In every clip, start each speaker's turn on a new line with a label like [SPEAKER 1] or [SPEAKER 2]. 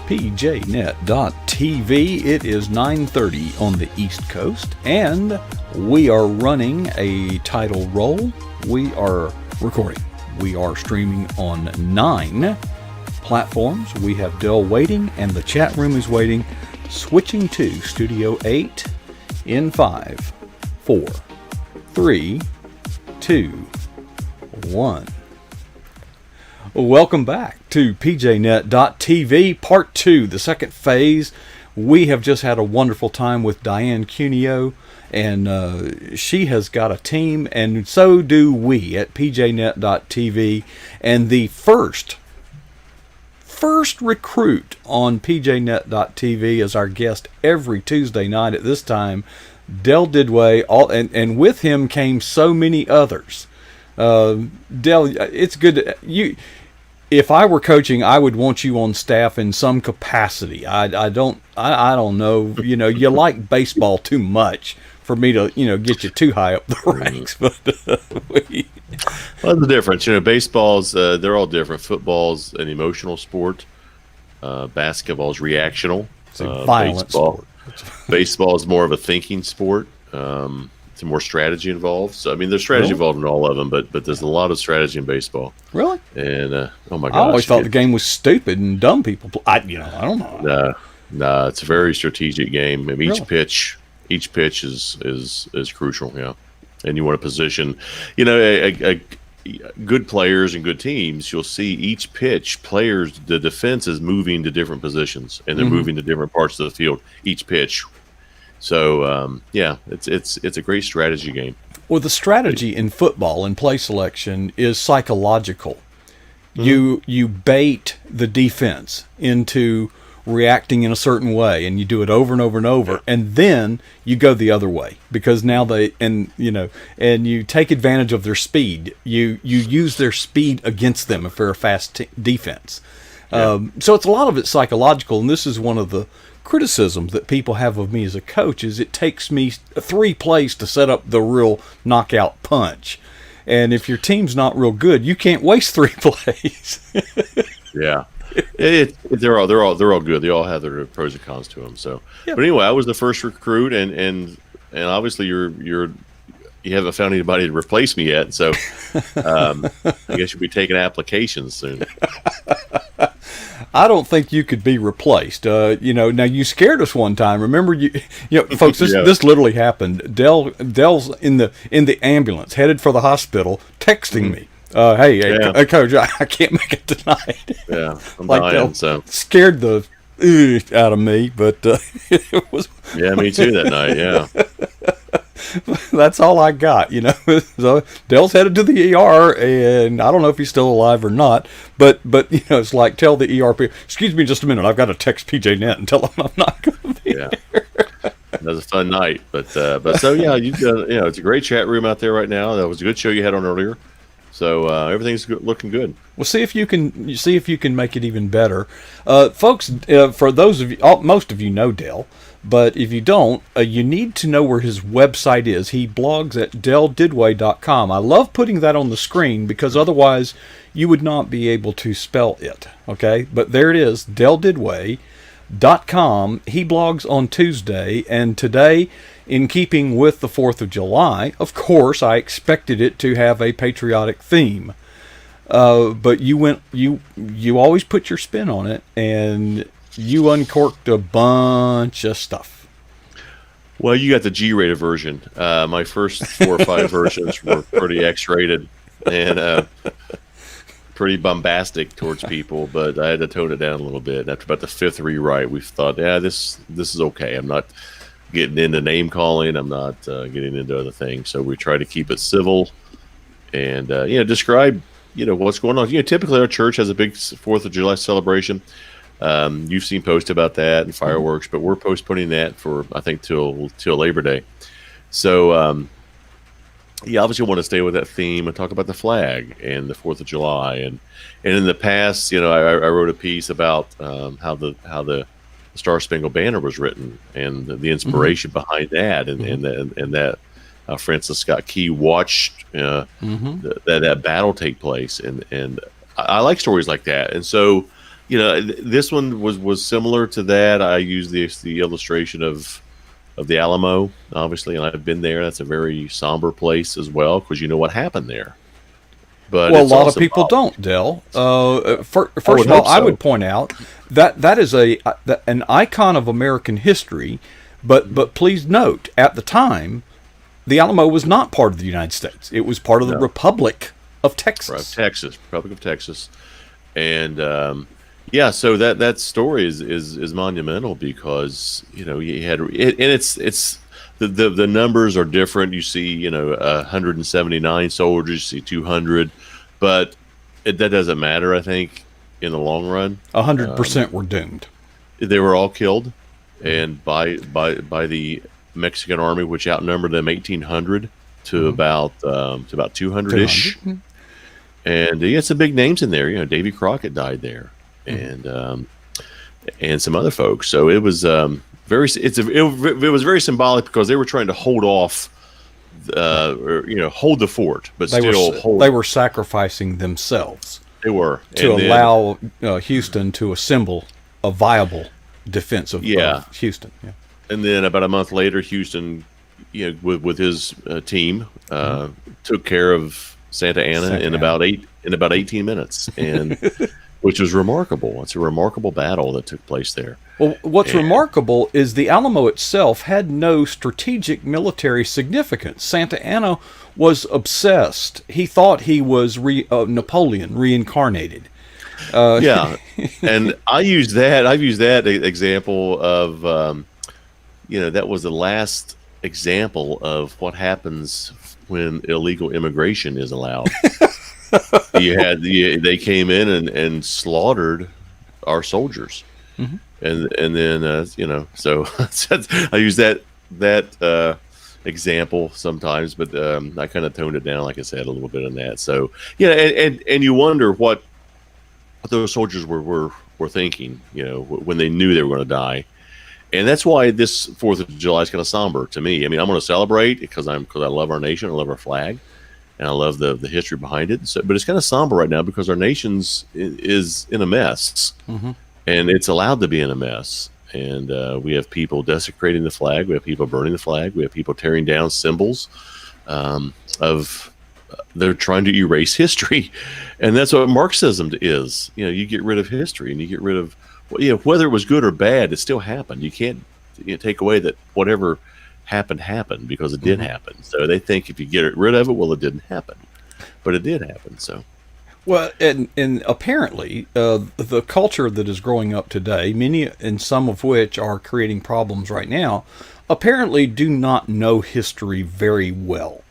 [SPEAKER 1] pjnet.tv. It is 9:30 on the East Coast, and we are running a title roll. We are recording. We are streaming on 9 platforms. We have Dell waiting, and the chat room is waiting. Switching to Studio 8 in 5, 4, 3, 2, 1. Welcome back to pjnet.tv, Part 2, the second phase. We have just had a wonderful time with Diane Cuneo, and she has got a team, and so do we at pjnet.tv. And the first recruit on pjnet.tv is our guest every Tuesday night at this time, Dell Duduit, and with him came so many others. Dell, it's good to, if I were coaching, I would want you on staff in some capacity. I don't know. You like baseball too much for me to, get you too high up the ranks. But
[SPEAKER 2] well, the difference, baseball's they're all different. Football's an emotional sport. Basketball's reactional.
[SPEAKER 1] It's a violent sport.
[SPEAKER 2] Baseball is more of a thinking sport. It's more strategy involved. So, there's strategy involved in all of them, but there's a lot of strategy in baseball.
[SPEAKER 1] Really?
[SPEAKER 2] And, oh my gosh.
[SPEAKER 1] I always thought the game was stupid and dumb people. I don't know.
[SPEAKER 2] No, it's a very strategic game. Each
[SPEAKER 1] Really?
[SPEAKER 2] pitch is crucial, yeah. And you want to position, a good players and good teams, you'll see each pitch, the defense is moving to different positions, and they're moving to different parts of the field each pitch. So, it's a great strategy game.
[SPEAKER 1] Well, the strategy in football and play selection is psychological. You bait the defense into reacting in a certain way, and you do it over and over and over, and then you go the other way because now and you take advantage of their speed. You use their speed against them if they're a fast defense. So it's a lot of it psychological, and this is one of the criticisms that people have of me as a coach is it takes me 3 plays to set up the real knockout punch. And if your team's not real good, you can't waste 3 plays.
[SPEAKER 2] Yeah. They're all good. They all have their pros and cons to them. So, But anyway, I was the first recruit, and obviously you haven't found anybody to replace me yet. So, I guess you'll be taking applications soon.
[SPEAKER 1] I don't think you could be replaced. Now you scared us one time. Remember, folks. This literally happened. Dell's in the ambulance headed for the hospital, texting me. Hey, Coach, I can't make it tonight.
[SPEAKER 2] Yeah, I'm
[SPEAKER 1] like
[SPEAKER 2] dying, so
[SPEAKER 1] scared the out of me, but it was.
[SPEAKER 2] Yeah, me too that night. Yeah.
[SPEAKER 1] That's all I got, So Dell's headed to the ER, and I don't know if he's still alive or not. But it's like tell the ER people, excuse me, just a minute. I've got to text PJNet and tell them I'm not going to be there.
[SPEAKER 2] That was a fun night, but so you've done. It's a great chat room out there right now. That was a good show you had on earlier. So everything's looking good.
[SPEAKER 1] Well, see if you can make it even better, folks. For those of you, most of you know Dell. But if you don't, you need to know where his website is. He blogs at delldidway.com. I love putting that on the screen because otherwise you would not be able to spell it. Okay? But there it is, delldidway.com. He blogs on Tuesday, and today, in keeping with the 4th of July, of course, I expected it to have a patriotic theme. But you always put your spin on it, and you uncorked a bunch of stuff.
[SPEAKER 2] Well, you got the G-rated version. My first 4 or 5 versions were pretty X-rated and pretty bombastic towards people, but I had to tone it down a little bit. After about the 5th rewrite, we thought, this is okay. I'm not getting into name calling. I'm not getting into other things. So we try to keep it civil and describe what's going on. Typically our church has a big 4th of July celebration. You've seen posts about that and fireworks, but we're postponing that for I think till Labor Day. So you obviously want to stay with that theme and talk about the flag and the 4th of July. And in the past, I wrote a piece about how the Star Spangled Banner was written and the inspiration behind that, and that Francis Scott Key watched that battle take place, and I like stories like that. And so, this one was similar to that. I used the illustration of the Alamo, obviously, and I've been there. That's a very somber place as well, because you know what happened there. But
[SPEAKER 1] well, a lot of people don't, Del. First of all, I would point out that is an icon of American history. But please note, at the time, the Alamo was not part of the United States. It was part of the Republic of Texas.
[SPEAKER 2] Republic of Texas, and so that story is monumental, because you had it, and it's the numbers are different. You see 179 soldiers, you see 200, but that doesn't matter. I think in the long run,
[SPEAKER 1] 100% were doomed.
[SPEAKER 2] They were all killed, and by the Mexican army, which outnumbered them 1,800 to about 200-ish. And you had some big names in there. Davy Crockett died there, and some other folks. So it was it was very symbolic, because they were trying to hold off, hold the fort, but
[SPEAKER 1] they were sacrificing themselves.
[SPEAKER 2] They were
[SPEAKER 1] to allow Houston to assemble a viable defense of Houston. Yeah.
[SPEAKER 2] And then about a month later, Houston, with his team, took care of Santa Ana in about 18 minutes, and which was remarkable. It's a remarkable battle that took place there.
[SPEAKER 1] Well, what's remarkable is the Alamo itself had no strategic military significance. Santa Ana was obsessed. He thought he was Napoleon reincarnated.
[SPEAKER 2] And I've used that example of, that was the last example of what happens when illegal immigration is allowed. They came in and slaughtered our soldiers, and then so I use that example sometimes, but I kind of toned it down, like I said, a little bit on that. So and you wonder what those soldiers were thinking, when they knew they were going to die. And that's why this 4th of July is kind of somber to me. I mean, I'm going to celebrate because I love our nation, I love our flag, and I love the history behind it. So, but it's kind of somber right now because our nation's is in a mess, and it's allowed to be in a mess. And we have people desecrating the flag, we have people burning the flag, we have people tearing down symbols of. They're trying to erase history, and that's what Marxism is. You get rid of history, and you get rid of. Whether it was good or bad, it still happened. You can't take away that whatever happened, because it did happen. So they think if you get rid of it, well, it didn't happen, but it did happen. So,
[SPEAKER 1] well, and apparently the culture that is growing up today, many and some of which are creating problems right now, apparently do not know history very well,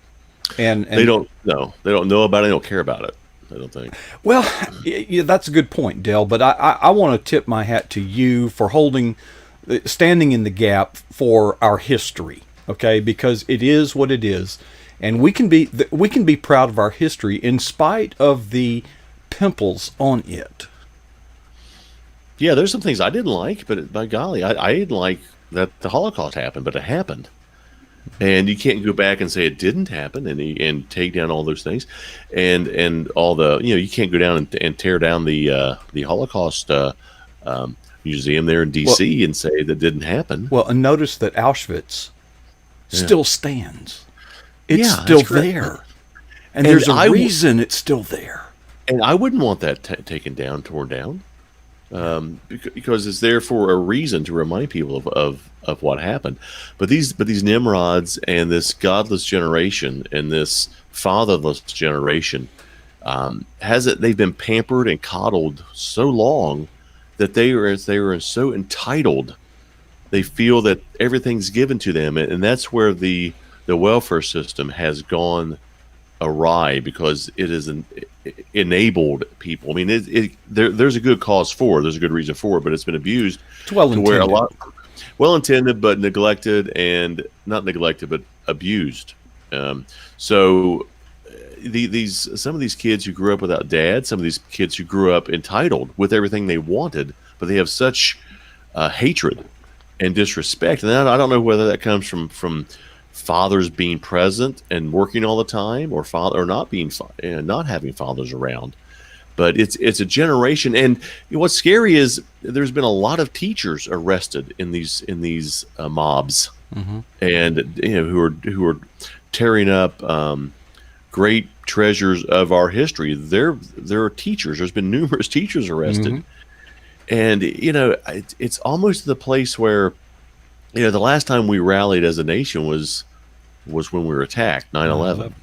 [SPEAKER 1] and
[SPEAKER 2] they don't know. They don't know about it. They don't care about it. I don't think.
[SPEAKER 1] Well, that's a good point, Del. But I want to tip my hat to you for standing in the gap for our history, okay? Because it is what it is, and we can be proud of our history in spite of the pimples on it.
[SPEAKER 2] Yeah, there's some things I didn't like, but by golly, I didn't like that the Holocaust happened, but it happened. And you can't go back and say it didn't happen and take down all those things, and all the you can't go down and tear down the Holocaust museum there in D.C. and say that didn't happen.
[SPEAKER 1] Well, and notice that Auschwitz still stands. It's still there, and there's a reason it's still there.
[SPEAKER 2] And I wouldn't want that taken down, torn down, because it's there for a reason to remind people of what happened. But these Nimrods and this godless generation and this fatherless generation they've been pampered and coddled so long that they are so entitled. They feel that everything's given to them, and that's where the welfare system has gone awry, because it has enabled people. I mean, there's a good cause for it. There's a good reason for it, but it's been abused to where a lot. Well-intended, but neglected, and not neglected, but abused. So some of these kids who grew up without dad, some of these kids who grew up entitled with everything they wanted, but they have such hatred and disrespect. And I don't know whether that comes from fathers being present and working all the time, or not being not having fathers around. But it's a generation, and what's scary is there's been a lot of teachers arrested in these mobs, and who are tearing up great treasures of our history. There are teachers. There's been numerous teachers arrested, and it's almost to the place where the last time we rallied as a nation was when we were attacked, 9/11.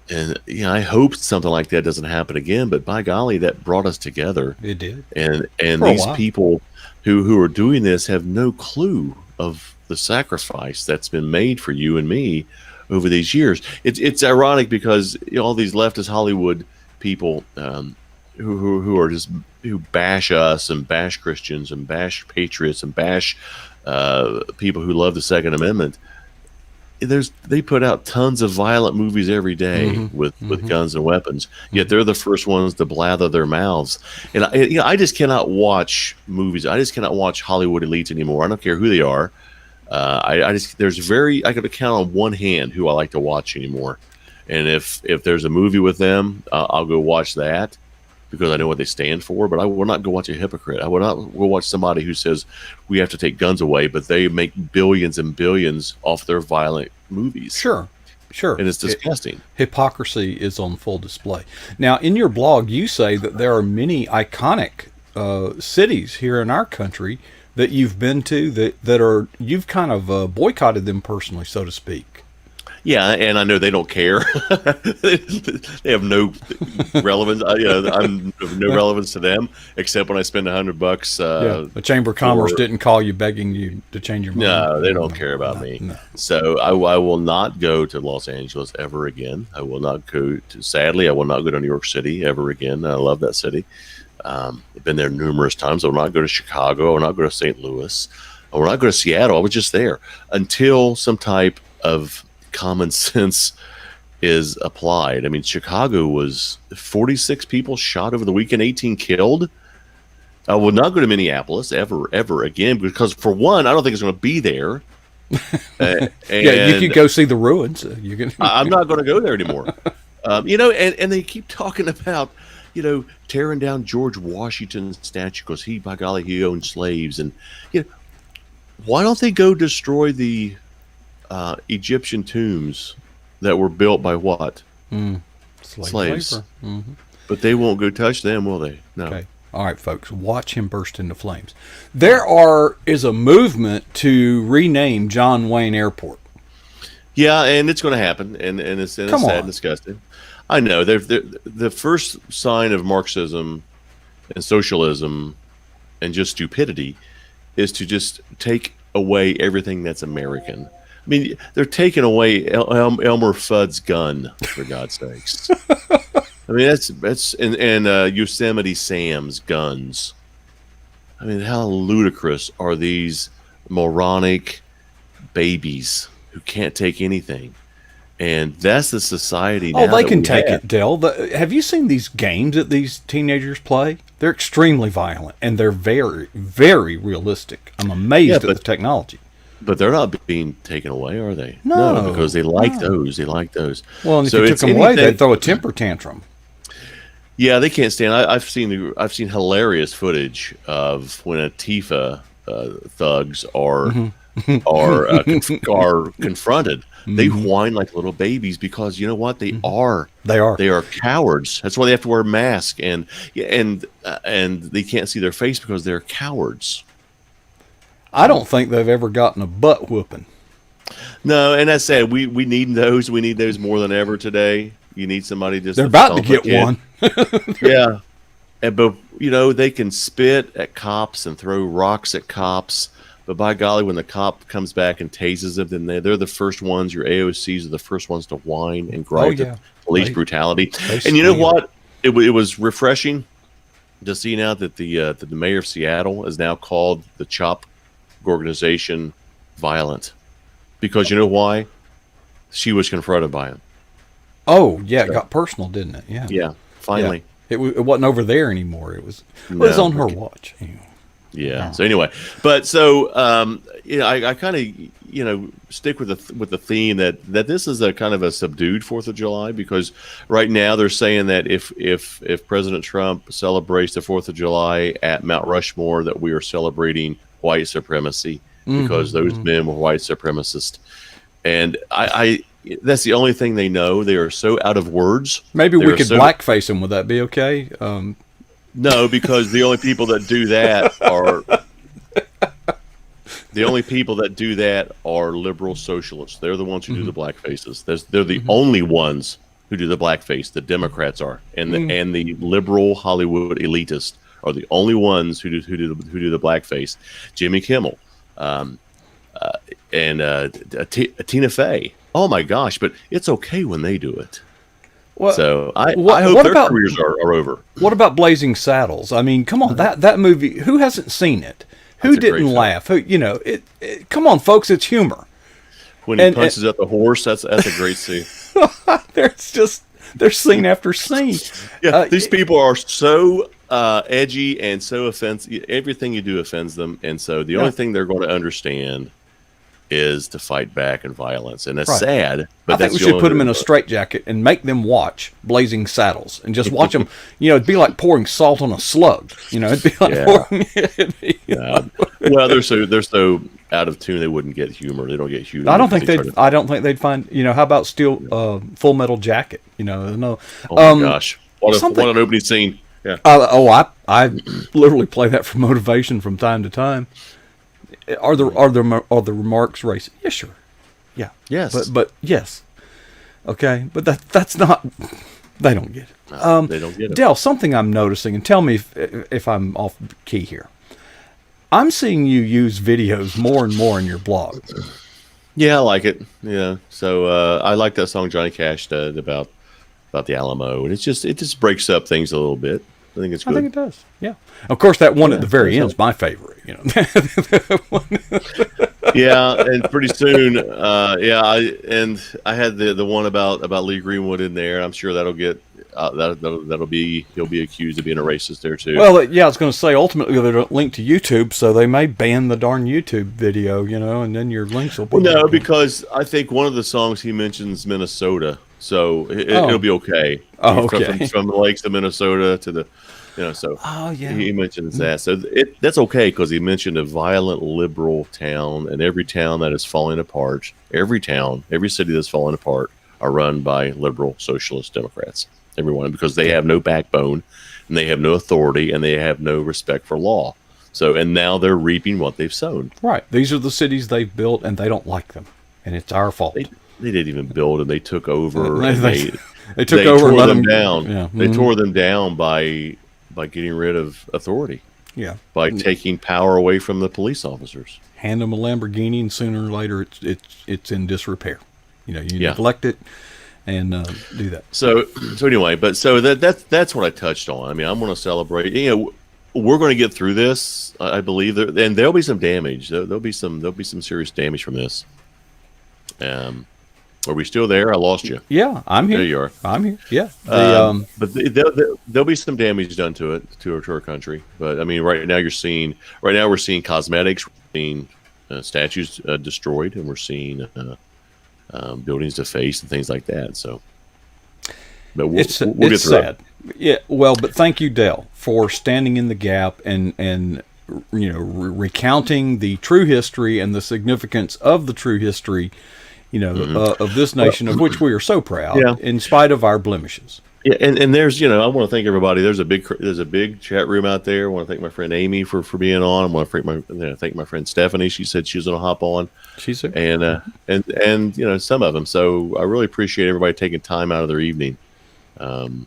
[SPEAKER 2] And I hope something like that doesn't happen again. But by golly, that brought us together.
[SPEAKER 1] It did.
[SPEAKER 2] And these people who are doing this have no clue of the sacrifice that's been made for you and me over these years. It's ironic because all these leftist Hollywood people who bash us and bash Christians and bash patriots and bash people who love the Second Amendment. They put out tons of violent movies every day with guns and weapons. Yet they're the first ones to blather their mouths. And I just cannot watch movies. I just cannot watch Hollywood elites anymore. I don't care who they are. I could count on one hand who I like to watch anymore. And if there's a movie with them, I'll go watch that because I know what they stand for. But I will not go watch a hypocrite. I will not go watch somebody who says we have to take guns away, but they make billions and billions off their violent movies.
[SPEAKER 1] Sure.
[SPEAKER 2] And it's disgusting.
[SPEAKER 1] Hypocrisy is on full display. Now, in your blog, you say that there are many iconic cities here in our country that you've been to that you've kind of boycotted them personally, so to speak.
[SPEAKER 2] Yeah, and I know they don't care. They have no relevance. I'm of no relevance to them except when I spend $100.
[SPEAKER 1] The Chamber of Commerce didn't call you begging you to change your mind.
[SPEAKER 2] No, they don't care about me. No. So I will not go to Los Angeles ever again. I will not go to. Sadly, I will not go to New York City ever again. I love that city. I've been there numerous times. I will not go to Chicago. I will not go to St. Louis. I will not go to Seattle. I was just there until some type of common sense is applied. I mean, Chicago was 46 people shot over the weekend, 18 killed. I will not go to Minneapolis ever again because, for one, I don't think it's going to be there.
[SPEAKER 1] You could go see the ruins. You can.
[SPEAKER 2] I'm not going to go there anymore. And they keep talking about tearing down George Washington's statue because by golly, he owned slaves. And why don't they go destroy the Egyptian tombs that were built by what? Slaves. But they won't go touch them, will they? No.
[SPEAKER 1] Okay. All right, folks, watch him burst into flames. There is a movement to rename John Wayne Airport.
[SPEAKER 2] Yeah, and it's going to happen, and it's sad and disgusting. I know. The first sign of Marxism and socialism and just stupidity is to just take away everything that's American. I mean, they're taking away Elmer Fudd's gun, for God's sakes. I mean, that's and Yosemite Sam's guns. I mean, how ludicrous are these moronic babies who can't take anything? And that's the society now.
[SPEAKER 1] Oh, they can take it, Dale. Have you seen these games that these teenagers play? They're extremely violent, and they're very, very realistic. I'm amazed at the technology.
[SPEAKER 2] But they're not being taken away, are they? No, because they like those. They like those.
[SPEAKER 1] Well, and if you took them away, they'd throw a temper tantrum. Yeah,
[SPEAKER 2] they can't stand. I've seen hilarious footage of when Antifa thugs are confronted. They whine like little babies because you know what? They are cowards. That's why they have to wear a mask and they can't see their face because they're cowards.
[SPEAKER 1] I don't think they've ever gotten a butt whooping.
[SPEAKER 2] No, and I said we need those. We need those more than ever today. You need somebody just.
[SPEAKER 1] They're about to get one.
[SPEAKER 2] Yeah, but they can spit at cops and throw rocks at cops. But by golly, when the cop comes back and tases them, then they're the first ones. Your AOCs are the first ones to whine and gripe at police brutality. And you know what? It was refreshing to see now that the mayor of Seattle is now called the CHOP organization violent, because you know why? She was confronted by him.
[SPEAKER 1] Oh yeah, it got personal, didn't it? Yeah.
[SPEAKER 2] Yeah. Finally,
[SPEAKER 1] it wasn't over there anymore. It was on her watch. Anyway.
[SPEAKER 2] Yeah. So anyway, but so I kind of stick with the theme that this is a kind of a subdued 4th of July, because right now they're saying that if President Trump celebrates the 4th of July at Mount Rushmore, that we are celebrating white supremacy because those men were white supremacists, and I that's the only thing they know. They are so out of words.
[SPEAKER 1] Maybe we could blackface them. Would that be okay?
[SPEAKER 2] No, because the only people that do that are liberal socialists. They're the ones who do the black faces. They're the only ones who do the blackface. The Democrats are, and the liberal Hollywood elitists are the only ones who do the blackface. Jimmy Kimmel, and Tina Fey. Oh my gosh! But it's okay when they do it. Well, so I hope their careers are over.
[SPEAKER 1] What about Blazing Saddles? I mean, come on, that movie. Who hasn't seen it? Who didn't laugh? Who, come on, folks, it's humor.
[SPEAKER 2] When he punches at the horse, that's a great scene.
[SPEAKER 1] There's scene after scene.
[SPEAKER 2] Yeah, these people are so edgy and so offensive. Everything you do offends them, and so the only thing they're going to understand is to fight back in violence, and it's sad. But
[SPEAKER 1] I think we should put them in a straitjacket and make them watch Blazing Saddles and just watch them. It'd be like pouring salt on a slug. It'd be like pouring.
[SPEAKER 2] Well, they're so out of tune. They wouldn't get humor. They don't get humor.
[SPEAKER 1] I don't think they'd find. How about Full Metal Jacket? No.
[SPEAKER 2] Oh my gosh! What an opening scene. Yeah.
[SPEAKER 1] I literally play that for motivation from time to time. Are the remarks racist? Yeah, sure. Yeah.
[SPEAKER 2] Yes.
[SPEAKER 1] But yes. Okay. But that's not. They don't get it.
[SPEAKER 2] They don't get it.
[SPEAKER 1] Del, something I'm noticing, and tell me if I'm off key here. I'm seeing you use videos more and more in your blog.
[SPEAKER 2] Yeah, I like it. Yeah. So I like that song Johnny Cash did about the Alamo, and it just breaks up things a little bit. I think it's good.
[SPEAKER 1] I think it does. Yeah. Of course, that one at the very end is my favorite.
[SPEAKER 2] Yeah, and pretty soon, I had the one about Lee Greenwood in there. I'm sure that'll get he'll be accused of being a racist there too.
[SPEAKER 1] Well, I was going to say ultimately they're linked to YouTube, so they may ban the darn YouTube video, and then your links will be.
[SPEAKER 2] No, because I think one of the songs he mentions Minnesota, so it'll be okay.
[SPEAKER 1] Oh, okay.
[SPEAKER 2] From the lakes of Minnesota to the. So he mentions that. So that's okay because he mentioned a violent liberal town, and every town that is falling apart, every city that's falling apart are run by liberal socialist Democrats. Everyone, because they have no backbone, and they have no authority, and they have no respect for law. So, and now they're reaping what they've sown.
[SPEAKER 1] Right. These are the cities they've built, and they don't like them, and it's our fault.
[SPEAKER 2] They didn't even build them. They took over.
[SPEAKER 1] They took over and let them
[SPEAKER 2] down. Yeah. They tore them down by getting rid of authority.
[SPEAKER 1] Yeah.
[SPEAKER 2] By taking power away from the police officers.
[SPEAKER 1] Hand them a Lamborghini, and sooner or later it's in disrepair. You neglect it and do that.
[SPEAKER 2] So anyway, that's what I touched on. I mean, I'm going to celebrate. We're going to get through this. I believe and there'll be some damage. There'll be some serious damage from this. Are we still there? I lost you.
[SPEAKER 1] Yeah, I'm here.
[SPEAKER 2] There you are.
[SPEAKER 1] I'm here. Yeah.
[SPEAKER 2] But there'll be some damage done to it, to our country. But I mean, right now we're seeing cosmetics, we're seeing statues destroyed, and we're seeing buildings defaced and things like that. So, but we'll get through
[SPEAKER 1] sad. It. Yeah. Well, but thank you, Del, for standing in the gap and recounting the true history and the significance of the true history. Of this nation, of which we are so proud, in spite of our blemishes.
[SPEAKER 2] Yeah, and there's, I want to thank everybody. There's a big chat room out there. I want to thank my friend Amy for being on. I want to thank my friend Stephanie. She said she was going to hop on.
[SPEAKER 1] She's there.
[SPEAKER 2] And some of them. So I really appreciate everybody taking time out of their evening, to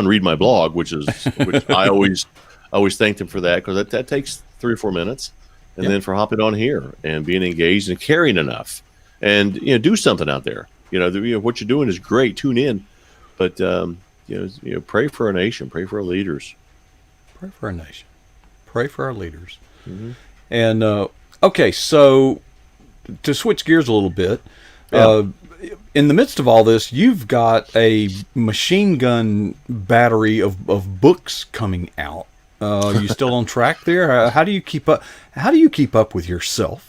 [SPEAKER 2] read my blog, which I always thank them for that, because that takes 3 or 4 minutes. And then for hopping on here and being engaged and caring enough, and do something out there. What you're doing is great. Tune in, but pray for our nation, pray for our leaders.
[SPEAKER 1] Pray for our nation, pray for our leaders. Mm-hmm. And okay, so to switch gears a little bit, in the midst of all this, you've got a machine gun battery of books coming out. You still on track there? How do you keep up? How do you keep up with yourself?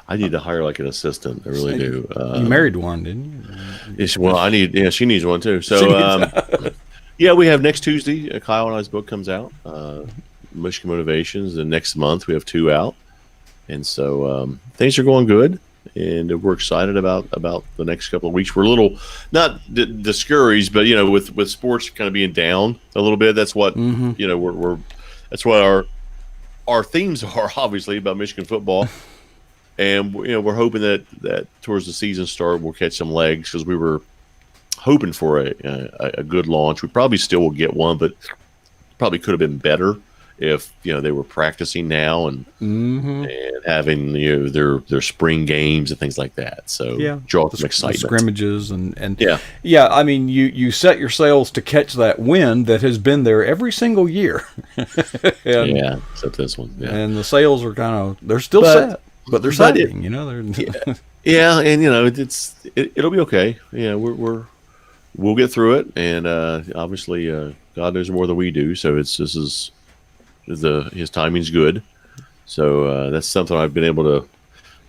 [SPEAKER 2] I need to hire like an assistant. I really do.
[SPEAKER 1] You married one, didn't you?
[SPEAKER 2] Well, I need. Yeah, she needs one too. So, yeah, we have next Tuesday. Kyle and I's book comes out, Michigan Motivations, and next month we have 2 out, and so things are going good, and we're excited about the next couple of weeks. We're a little not discouraged, but with sports kind of being down a little bit. That's what we're that's what our themes are, obviously, about Michigan football. And we're hoping that towards the season start we'll catch some legs, because we were hoping for a good launch. We probably still will get one, but probably could have been better if they were practicing now and having their spring games and things like that. So draw some excitement,
[SPEAKER 1] scrimmages and I mean you set your sails to catch that wind that has been there every single year.
[SPEAKER 2] Except this one.
[SPEAKER 1] And the sails are they're still set. But they're setting, they're
[SPEAKER 2] and it'll be okay. Yeah, we'll get through it, and obviously God knows more than we do. So his timing's good. So that's something I've been able to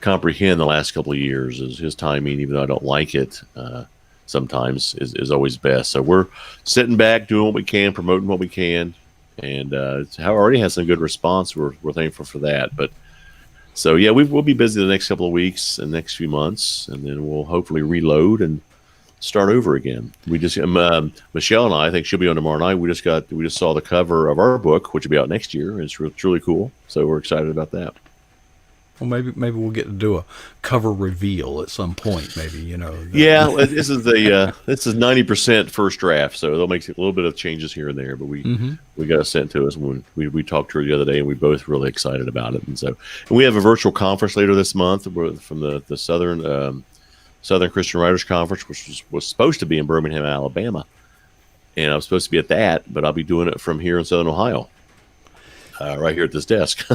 [SPEAKER 2] comprehend the last couple of years. Is his timing, even though I don't like it, sometimes is always best. So we're sitting back, doing what we can, promoting what we can, and already has some good response. We're thankful for that, but. So we'll be busy the next couple of weeks and next few months, and then we'll hopefully reload and start over again. We just Michelle and I think she'll be on tomorrow night. We just saw the cover of our book, which will be out next year. It's really cool, so we're excited about that.
[SPEAKER 1] Well, maybe we'll get to do a cover reveal at some point. Maybe
[SPEAKER 2] this is 90% first draft, so they'll make a little bit of changes here and there. But we got it sent to us when we talked to her the other day, and we both really excited about it. And we have a virtual conference later this month from the Southern Christian Writers Conference, which was supposed to be in Birmingham, Alabama, and I was supposed to be at that, but I'll be doing it from here in Southern Ohio, right here at this desk.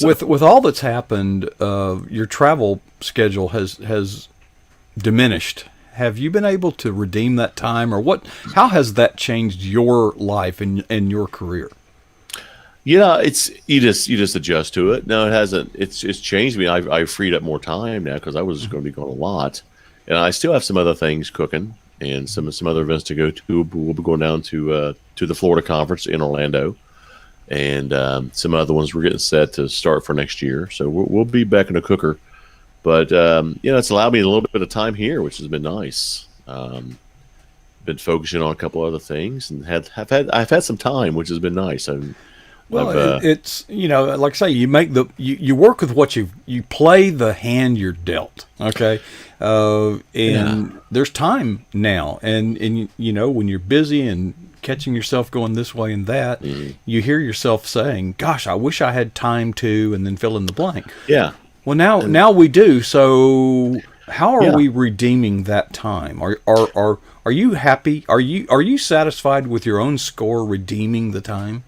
[SPEAKER 1] With all that's happened, your travel schedule has diminished. Have you been able to redeem that time, or how has that changed your life and your career?
[SPEAKER 2] It's you just adjust to it. No, it hasn't. It's changed me. I've freed up more time now, because I was going to be going a lot, and I still have some other things cooking and some other events to go to. We'll be going down to the Florida Conference in Orlando. And some other ones we're getting set to start for next year. So we'll be back in the cooker. But, it's allowed me a little bit of time here, which has been nice. Been focusing on a couple other things, and I've had some time, which has been nice.
[SPEAKER 1] It's, like I say, you work with what you play the hand you're dealt. Okay. And there's time now. And when you're busy and catching yourself going this way and that, you hear yourself saying, gosh, I wish I had time to, and then fill in the blank.
[SPEAKER 2] Yeah.
[SPEAKER 1] Well, now we do. So how are we redeeming that time? Are you happy? Are you satisfied with your own score redeeming the time?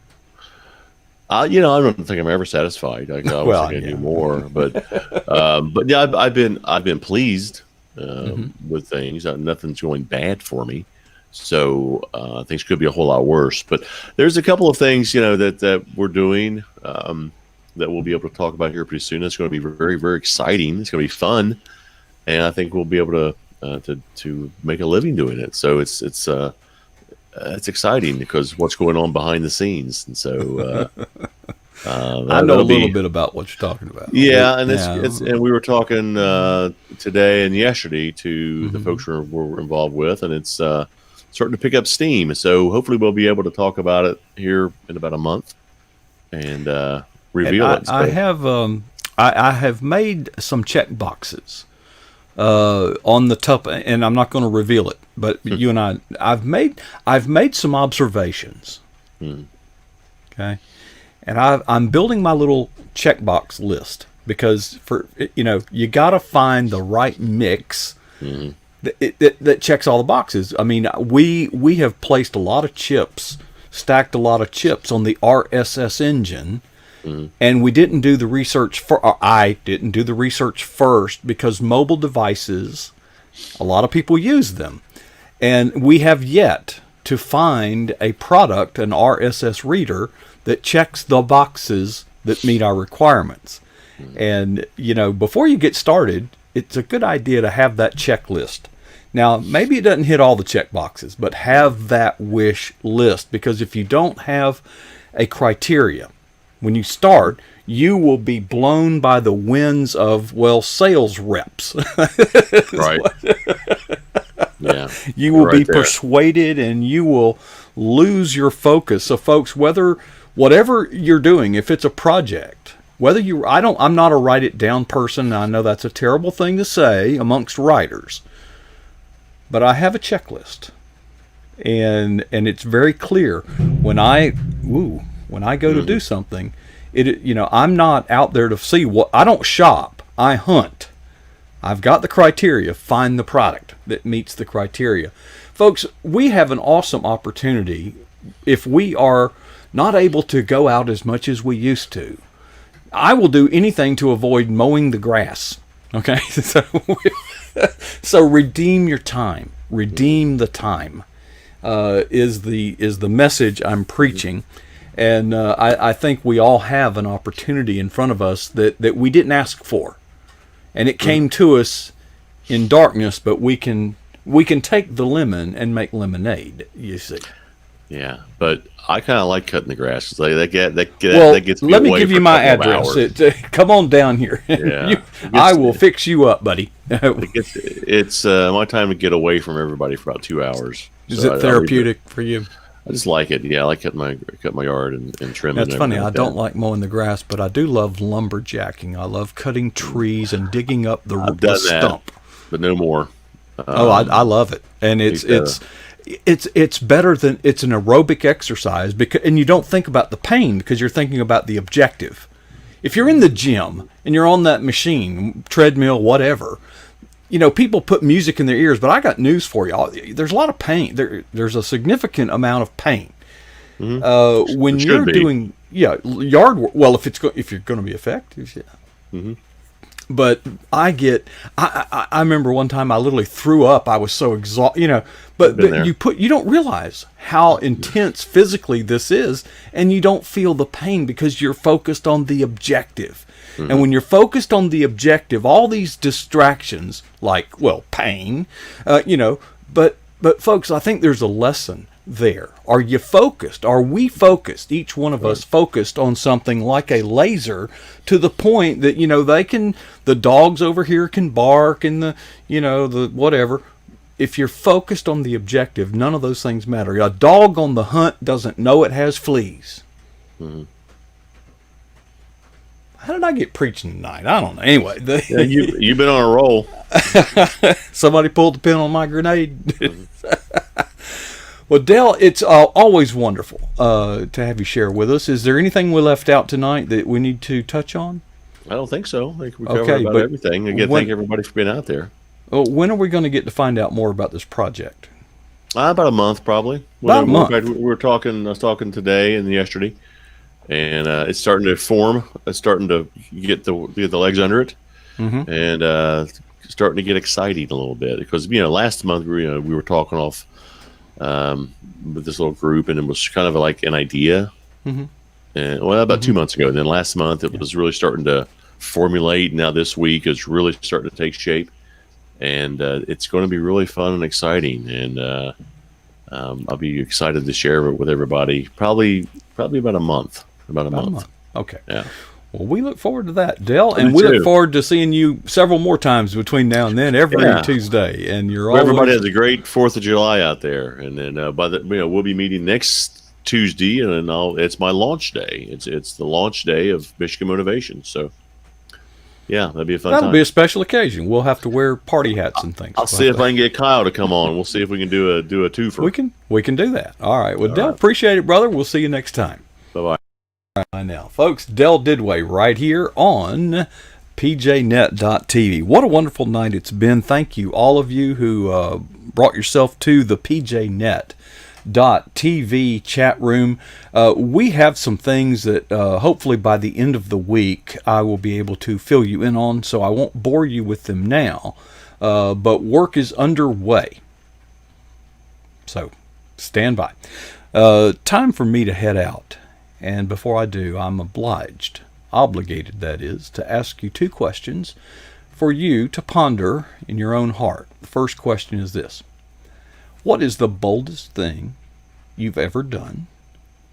[SPEAKER 2] I don't think I'm ever satisfied. I always think I do more, but I've been pleased with things. Nothing's going bad for me. So things could be a whole lot worse. But there's a couple of things, that we're doing that we'll be able to talk about here pretty soon. It's going to be very, very exciting. It's going to be fun, and I think we'll be able to make a living doing it. So it's exciting, because what's going on behind the scenes, and so
[SPEAKER 1] I know a little bit about what you're talking about.
[SPEAKER 2] Yeah, and and we were talking today and yesterday to the folks we're involved with, and it's starting to pick up steam. So hopefully we'll be able to talk about it here in about a month and reveal it.
[SPEAKER 1] I have made some check boxes on the top, and I'm not going to reveal it, but you and I've made some observations. Okay, and I'm building my little checkbox list, because you got to find the right mix that checks all the boxes. I mean, we have placed a lot of chips, stacked a lot of chips on the RSS engine. And we didn't do the research I didn't do the research first, because mobile devices A lot of people use them. And we have yet to find a product, an RSS reader, that checks the boxes that meet our requirements. And, before you get started, it's a good idea to have that checklist. Now, maybe it doesn't hit all the check boxes, but have that wish list, because if you don't have a criteria, when you start, you will be blown by the winds of, sales reps.
[SPEAKER 2] Right. Yeah.
[SPEAKER 1] You will be persuaded and you will lose your focus. So folks, whatever you're doing, if it's a project, I'm not a write it down person. I know that's a terrible thing to say amongst writers, but I have a checklist, and it's very clear when I go to do something. I'm not out there to see I don't shop. I hunt. I've got the criteria. Find the product that meets the criteria. Folks, we have an awesome opportunity if we are not able to go out as much as we used to. I will do anything to avoid mowing the grass. Okay? So redeem your time. Redeem the time is the message I'm preaching. And I think we all have an opportunity in front of us that we didn't ask for. And it came to us in darkness, but we can take the lemon and make lemonade, you see.
[SPEAKER 2] Yeah, but I kind of like cutting the grass. That gets me
[SPEAKER 1] let me
[SPEAKER 2] away
[SPEAKER 1] give you
[SPEAKER 2] for a
[SPEAKER 1] my
[SPEAKER 2] couple of
[SPEAKER 1] address.
[SPEAKER 2] hours.
[SPEAKER 1] Come on down here.
[SPEAKER 2] Yeah.
[SPEAKER 1] I will fix you up, buddy.
[SPEAKER 2] It's my time to get away from everybody for about 2 hours.
[SPEAKER 1] Is it therapeutic for you?
[SPEAKER 2] I just like it. Yeah, I like cut my yard and trim.
[SPEAKER 1] That's funny. I don't like mowing the grass, but I do love lumberjacking. I love cutting trees and digging up the stump.
[SPEAKER 2] That, but no more.
[SPEAKER 1] I love it, and it's better than it's an aerobic exercise and you don't think about the pain because you're thinking about the objective. If you're in the gym and you're on that machine, treadmill, whatever, people put music in their ears, but I got news for you. There's a lot of pain. There's a significant amount of pain. Mm-hmm. When you're doing yard work. Well, if you're going to be effective, yeah. Mm-hmm. But I remember one time I literally threw up. I was so exhausted, but you don't realize how intense physically this is, and you don't feel the pain because you're focused on the objective. Mm-hmm. And when you're focused on the objective, all these distractions like, pain, but folks, I think there's a lesson there. Are you focused? Are we focused? Each one of us focused on something like a laser to the point that, the dogs over here can bark and the whatever. If you're focused on the objective, none of those things matter. A dog on the hunt doesn't know it has fleas. Mm-hmm. How did I get preaching tonight? I don't know. Anyway.
[SPEAKER 2] You've been on a roll.
[SPEAKER 1] Somebody pulled the pin on my grenade. Well, Dale, it's always wonderful to have you share with us. Is there anything we left out tonight that we need to touch on?
[SPEAKER 2] I don't think so. I think we covered about everything. Again, thank everybody for being out there.
[SPEAKER 1] Oh, when are we going to get to find out more about this project?
[SPEAKER 2] About a month, probably.
[SPEAKER 1] About a month.
[SPEAKER 2] I was talking today and yesterday, and it's starting to form. It's starting to get the legs under it, mm-hmm. and starting to get exciting a little bit because last month we were talking off with this little group, and it was kind of like an idea. Mm-hmm. And about mm-hmm. 2 months ago. And then last month it was really starting to formulate. Now this week is really starting to take shape, and it's going to be really fun and exciting. And I'll be excited to share it with everybody. Probably about a month. About a month.
[SPEAKER 1] Okay.
[SPEAKER 2] Yeah.
[SPEAKER 1] Well, we look forward to that, Dale, and we look forward to seeing you several more times between now and then, every Tuesday. And
[SPEAKER 2] everybody has a great 4th of July out there, and then we'll be meeting next Tuesday, and it's my launch day. It's the launch day of Michigan Motivation. So, that'll be a fun time.
[SPEAKER 1] That'll be a special occasion. We'll have to wear party hats and things.
[SPEAKER 2] I'll see if I can get Kyle to come on. We'll see if we can do a twofer.
[SPEAKER 1] We can do that. All right. Well, Dale, appreciate it, brother. We'll see you next time.
[SPEAKER 2] Bye-bye.
[SPEAKER 1] Right now, folks, Del Didway right here on pjnet.tv. What a wonderful night it's been. Thank you, all of you who brought yourself to the pjnet.tv chat room. We have some things that hopefully by the end of the week I will be able to fill you in on, so I won't bore you with them now. but work is underway. So stand by. Time for me to head out. And before I do, I'm obligated that is, to ask you 2 questions for you to ponder in your own heart. The first question is this: what is the boldest thing you've ever done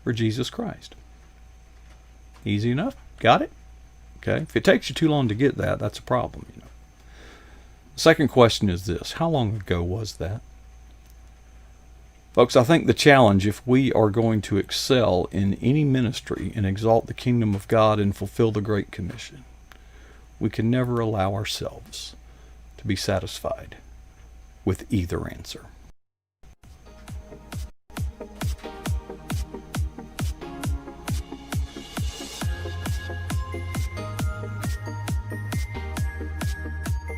[SPEAKER 1] for Jesus Christ? Easy enough? Got it? Okay. If it takes you too long to get that, that's a problem. The second question is this: how long ago was that? Folks, I think the challenge, if we are going to excel in any ministry and exalt the kingdom of God and fulfill the Great Commission, we can never allow ourselves to be satisfied with either answer.